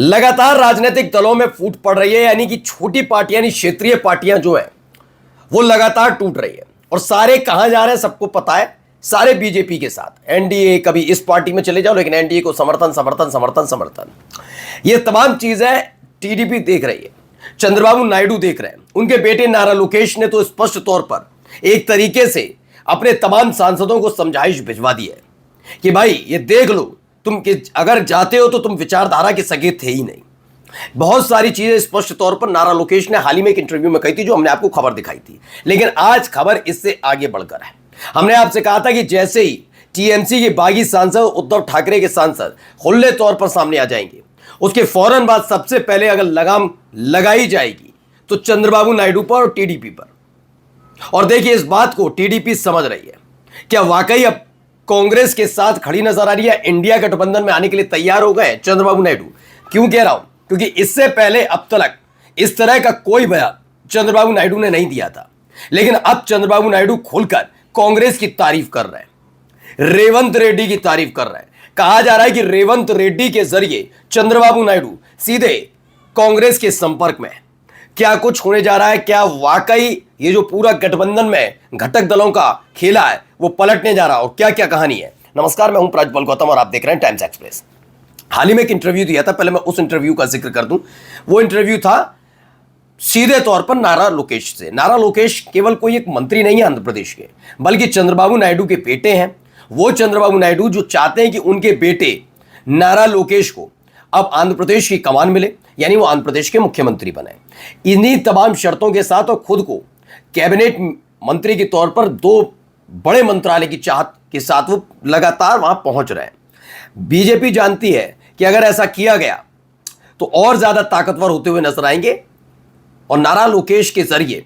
लगातार राजनीतिक दलों में फूट पड़ रही है, यानी कि छोटी पार्टियां यानी क्षेत्रीय पार्टियां जो है वो लगातार टूट रही है और सारे कहां जा रहे हैं सबको पता है। सारे बीजेपी के साथ एनडीए, कभी इस पार्टी में चले जाओ लेकिन एनडीए को समर्थन समर्थन समर्थन समर्थन, ये तमाम चीजें टीडीपी देख रही है, चंद्रबाबू नायडू देख रहे हैं। उनके बेटे नारा लोकेश ने तो स्पष्ट तौर पर एक तरीके से अपने तमाम सांसदों को समझाइश भिजवा दी है कि भाई ये देख लो, तुम अगर जाते हो तो तुम विचारधारा के सगे थे ही नहीं। बहुत सारी चीजें स्पष्ट तौर पर नारा लोकेश ने हाल ही में एक इंटरव्यू में कही थी, जो हमने आपको खबर दिखाई थी। लेकिन आज खबर इससे आगे बढ़कर है। हमने आपसे कहा था कि जैसे ही टीएमसी के बागी सांसद उद्धव ठाकरे के सांसद खुले तौर पर सामने आ जाएंगे, उसके फौरन बाद सबसे पहले अगर लगाम लगाई जाएगी तो चंद्रबाबू नायडू पर और टीडीपी पर। और देखिए, इस बात को टीडीपी समझ रही है। क्या वाकई अब कांग्रेस के साथ खड़ी नजर आ रही है, इंडिया गठबंधन में आने के लिए तैयार हो गए चंद्रबाबू नायडू? क्यों कह रहा हूं? क्योंकि इससे पहले अब तक इस तरह का कोई बयान चंद्रबाबू नायडू ने नहीं दिया था। लेकिन अब चंद्रबाबू नायडू खुलकर कांग्रेस की तारीफ कर रहे हैं, रेवंत रेड्डी की तारीफ कर रहे हैं। कहा जा रहा है कि रेवंत रेड्डी के जरिए चंद्रबाबू नायडू सीधे कांग्रेस के संपर्क में है। क्या कुछ होने जा रहा है? क्या वाकई ये जो पूरा गठबंधन में घटक दलों का खेला है वो पलटने जा रहा है? और क्या क्या कहानी है? नमस्कार, मैं हूं प्राज्वल गौतम और आप देख रहे हैं टाइम्स एक्सप्रेस। हाल ही में एक इंटरव्यू दिया था, पहले मैं उस इंटरव्यू का जिक्र कर दूं। वो इंटरव्यू था सीधे तौर पर नारा लोकेश से। नारा लोकेश केवल कोई एक मंत्री नहीं है आंध्र प्रदेश के, बल्कि चंद्रबाबू नायडू के बेटे हैं। वो चंद्रबाबू नायडू जो चाहते हैं कि उनके बेटे नारा लोकेश को अब आंध्र प्रदेश की कमान मिले, यानी वो आंध्र प्रदेश के मुख्यमंत्री बने। इन्हीं तमाम शर्तों के साथ और खुद को कैबिनेट मंत्री के तौर पर दो बड़े मंत्रालय की चाहत के साथ वो लगातार वहां पहुंच रहे हैं। बीजेपी जानती है कि अगर ऐसा किया गया तो और ज्यादा ताकतवर होते हुए नजर आएंगे और नारा लोकेश के जरिए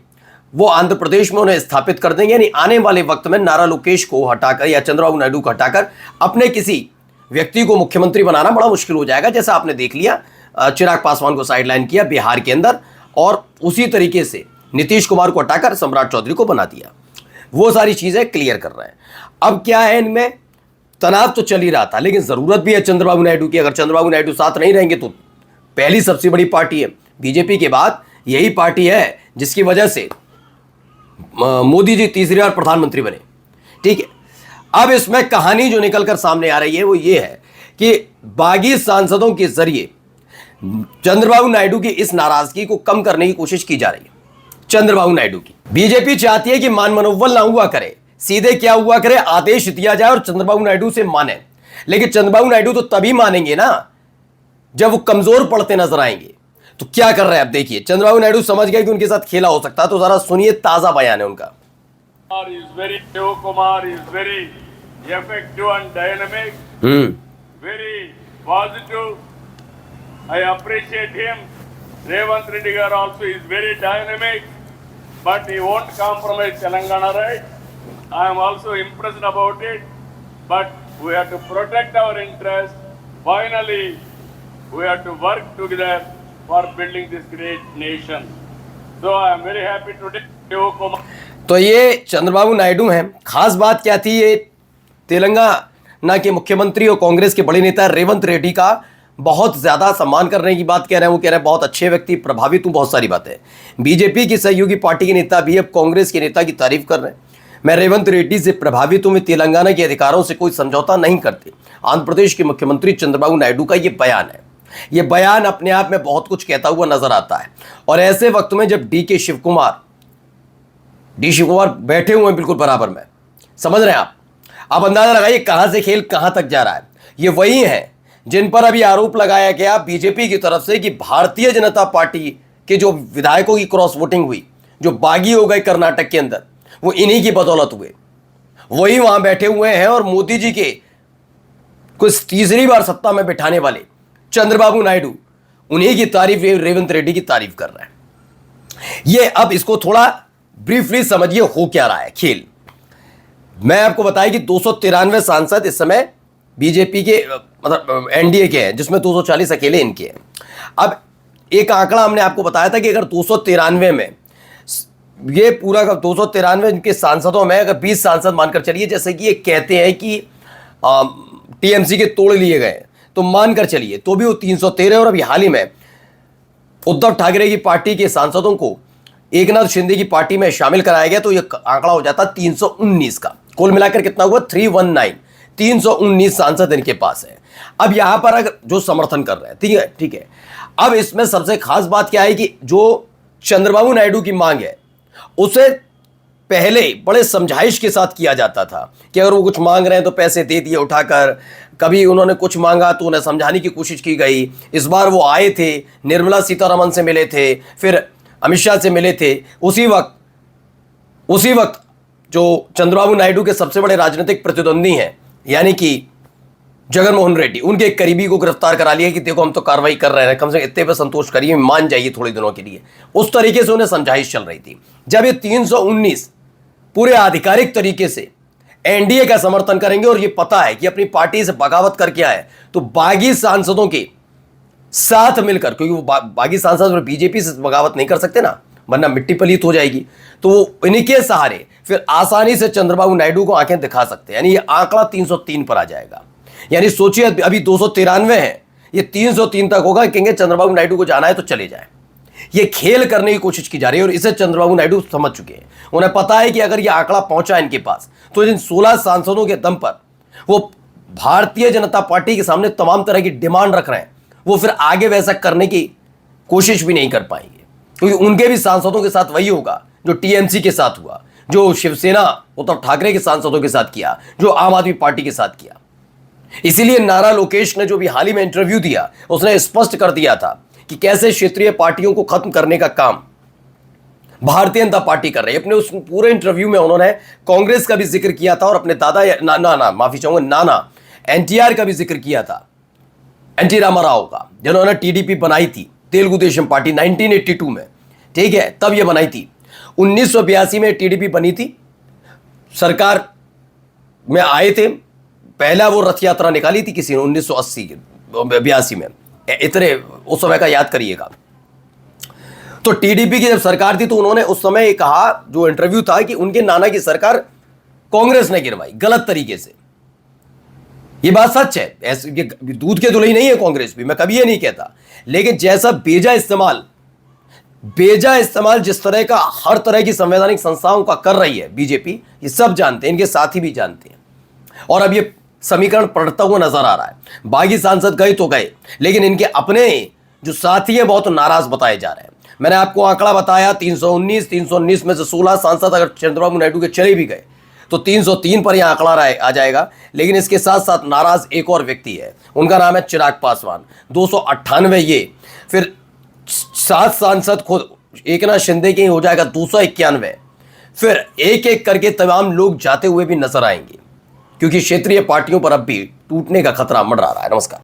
वो आंध्र प्रदेश में उन्हें स्थापित कर देंगे। यानी आने वाले वक्त में नारा लोकेश को हटाकर या चंद्रबाबू नायडू को हटाकर अपने किसी व्यक्ति को मुख्यमंत्री बनाना बड़ा मुश्किल हो जाएगा। जैसा आपने देख लिया, चिराग पासवान को साइडलाइन किया बिहार के अंदर, और उसी तरीके से नीतीश कुमार को हटाकर सम्राट चौधरी को बना दिया। वो सारी चीजें क्लियर कर रहे हैं। अब क्या है, इनमें तनाव तो चल ही रहा था, लेकिन जरूरत भी है चंद्रबाबू नायडू की। अगर चंद्रबाबू नायडू साथ नहीं रहेंगे तो पहली सबसे बड़ी पार्टी है बीजेपी के बाद यही पार्टी है जिसकी वजह से मोदी जी तीसरी बार प्रधानमंत्री बने। ठीक है, अब इसमें कहानी जो निकलकर सामने आ रही है वो ये है कि बागी सांसदों के जरिए चंद्रबाबू नायडू की इस नाराजगी को कम करने की कोशिश की जा रही है। चंद्रबाबू नायडू की बीजेपी चाहती है कि मान मनोबल ना हुआ करे, सीधे क्या हुआ करे, आदेश दिया जाए और चंद्रबाबू नायडू से माने। लेकिन चंद्रबाबू नायडू तो तभी मानेंगे ना जब वो कमजोर पड़ते नजर आएंगे। तो क्या कर रहे हैं? अब देखिए, चंद्रबाबू नायडू समझ गए कि उनके साथ खेला हो सकता है, तो जरा सुनिए, ताजा बयान है उनका। Shiv Kumar is very effective and dynamic, very positive. I appreciate him. Revanth Reddy Garu also is very dynamic, but he won't compromise Telangana, right? I am also impressed about it, but we have to protect our interests. Finally, we have to work together for building this great nation. So I am very happy today. Shiv Kumar. तो ये चंद्रबाबू नायडू हैं। खास बात क्या थी? ये तेलंगाना के मुख्यमंत्री और कांग्रेस के बड़े नेता रेवंत रेड्डी का बहुत ज्यादा सम्मान करने की बात कह रहे हैं। वो कह रहे हैं बहुत अच्छे व्यक्ति, प्रभावित हूं, बहुत सारी बातें। बीजेपी की सहयोगी पार्टी के नेता भी अब कांग्रेस के नेता की तारीफ कर रहे हैं। मैं रेवंत रेड्डी से प्रभावित हूं, वे तेलंगाना के अधिकारों से कोई समझौता नहीं करते। आंध्र प्रदेश के मुख्यमंत्री चंद्रबाबू नायडू का ये बयान है। ये बयान अपने आप में बहुत कुछ कहता हुआ नजर आता है। और ऐसे वक्त में जब डी शिव कुमार बैठे हुए हैं बिल्कुल बराबर में, समझ रहे हैं आप अंदाजा लगाइए कहां से खेल कहां तक जा रहा है। ये वही हैं जिन पर अभी आरोप लगाया गया बीजेपी की तरफ से कि भारतीय जनता पार्टी के जो विधायकों की क्रॉस वोटिंग हुई, जो बागी हो गए कर्नाटक के अंदर, वो इन्हीं की बदौलत हुए। वही वहां बैठे हुए हैं और मोदी जी के कुछ तीसरी बार सत्ता में बिठाने वाले चंद्रबाबू नायडू उन्हीं की तारीफ, रेवंत रेड्डी की तारीफ कर रहे हैं। ये अब इसको थोड़ा ब्रीफली समझिए हो क्या रहा है खेल। मैं आपको बताया कि 293 सांसद इस समय बीजेपी के मतलब एनडीए के हैं, जिसमें 240 अकेले इनके हैं। अब एक आंकड़ा हमने आपको बताया था कि अगर 293 में ये पूरा 293 के सांसदों में अगर 20 सांसद मानकर चलिए, जैसे कि ये कहते हैं कि टीएमसी के तोड़ लिए गए, तो मानकर चलिए तो भी वो 313। और अभी हाल ही में उद्धव ठाकरे की पार्टी के सांसदों को एकनाथ शिंदे की पार्टी में शामिल कराया गया तो यह आंकड़ा हो जाता 319 का। कुल मिलाकर कितना हुआ? 319। 319 सांसद इनके पास है। अब यहां पर अगर जो समर्थन कर रहे हैं, ठीक है। अब इसमें सबसे खास बात क्या है कि जो चंद्रबाबू नायडू की मांग है उसे पहले बड़े समझाइश के साथ किया जाता था कि अगर वो कुछ मांग रहे हैं तो पैसे दे दिए उठाकर। कभी उन्होंने कुछ मांगा तो उन्हें समझाने की कोशिश की गई। इस बार वो आए थे, निर्मला सीतारमण से मिले थे, फिर अमित शाह से मिले थे। उसी वक्त जो चंद्रबाबू नायडू के सबसे बड़े राजनीतिक प्रतिद्वंदी हैं यानी कि जगनमोहन रेड्डी, उनके एक करीबी को गिरफ्तार करा लिया कि देखो हम तो कार्रवाई कर रहे हैं, कम से कम इतने पे संतोष करिए, मान जाइए थोड़े दिनों के लिए। उस तरीके से उन्हें समझाइश चल रही थी। जब ये 319 पूरे आधिकारिक तरीके से एनडीए का समर्थन करेंगे और ये पता है कि अपनी पार्टी से बगावत करके आए तो बागी सांसदों के साथ मिलकर, क्योंकि वो बागी सांसद बीजेपी से बगावत नहीं कर सकते ना, वरना मिट्टी पलीत हो जाएगी, तो वो इन्हीं के सहारे फिर आसानी से चंद्रबाबू नायडू को आंखें दिखा सकते हैं। यानी ये आंकड़ा 303 पर आ जाएगा। यानी सोचिए अभी 293 है, ये 303 तक होगा। कहेंगे चंद्रबाबू नायडू को जाना है तो चले जाए। ये खेल करने की कोशिश की जा रही है और इसे चंद्रबाबू नायडू समझ चुके हैं। उन्हें पता है कि अगर ये आंकड़ा पहुंचा इनके पास तो इन 16 सांसदों के दम पर वो भारतीय जनता पार्टी के सामने तमाम तरह की डिमांड रख रहे हैं, वो फिर आगे वैसा करने की कोशिश भी नहीं कर पाएंगे, क्योंकि उनके भी सांसदों के साथ वही होगा जो टीएमसी के साथ हुआ, जो शिवसेना उद्धव ठाकरे के सांसदों के साथ किया, जो आम आदमी पार्टी के साथ किया। इसीलिए नारा लोकेश ने जो भी हाल ही में इंटरव्यू दिया उसने स्पष्ट कर दिया था कि कैसे क्षेत्रीय पार्टियों को खत्म करने का काम भारतीय जनता पार्टी कर रही है। अपने उस पूरे इंटरव्यू में उन्होंने कांग्रेस का भी जिक्र किया था और अपने दादा नाना एनटीआर का भी जिक्र किया था, एनटी रामाराव का, जिन्होंने टीडीपी बनाई थी, तेलुगु देशम पार्टी 1982 में, ठीक है, तब ये बनाई थी। 1982 में टीडीपी बनी थी, सरकार में आए थे। पहला वो रथ यात्रा निकाली थी किसी ने 1982 में, इतने उस समय का याद करिएगा। तो टीडीपी की जब सरकार थी तो उन्होंने उस समय कहा, जो इंटरव्यू था, कि उनके नाना की सरकार कांग्रेस ने गिरवाई गलत तरीके से। ये बात सच है, ऐसे दूध के धुलई नहीं है कांग्रेस भी, मैं कभी ये नहीं कहता। लेकिन जैसा बेजा इस्तेमाल जिस तरह का हर तरह की संवैधानिक संस्थाओं का कर रही है बीजेपी, ये सब जानते हैं, इनके साथी भी जानते हैं। और अब ये समीकरण पढ़ता हुआ नजर आ रहा है। बागी सांसद गए तो गए, लेकिन इनके अपने जो साथी हैं बहुत नाराज बताए जा रहे हैं। मैंने आपको आंकड़ा बताया 319 में से 16 सांसद अगर चंद्रबाबू नायडू के चले भी गए तो 303 पर यह आंकड़ा आ जाएगा। लेकिन इसके साथ साथ नाराज एक और व्यक्ति है, उनका नाम है चिराग पासवान, 298 ये, फिर 7 सांसद खुद एकनाथ शिंदे के ही हो जाएगा 291, फिर एक एक करके तमाम लोग जाते हुए भी नजर आएंगे, क्योंकि क्षेत्रीय पार्टियों पर अब भी टूटने का खतरा मंडरा रहा है। नमस्कार।